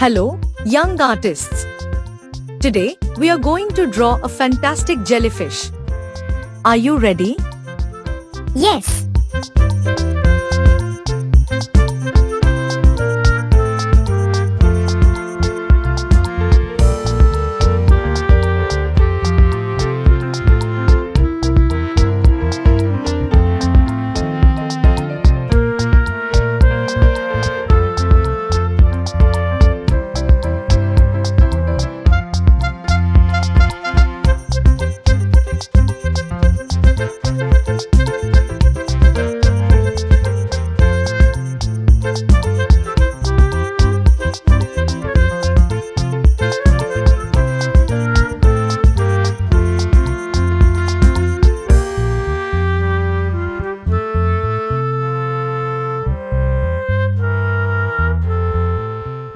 Hello, young artists. Today, we are going to draw a fantastic jellyfish. Are you ready? Yes.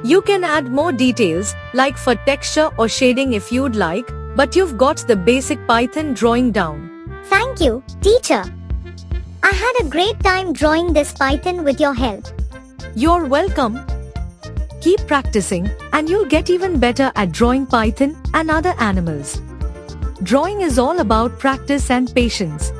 You can add more details, like for texture or shading if you'd like, but you've got the basic Python drawing down. Thank you, teacher. I had a great time drawing this python with your help. You're welcome. Keep practicing, and you'll get even better at drawing Python and other animals. Drawing is all about practice and patience.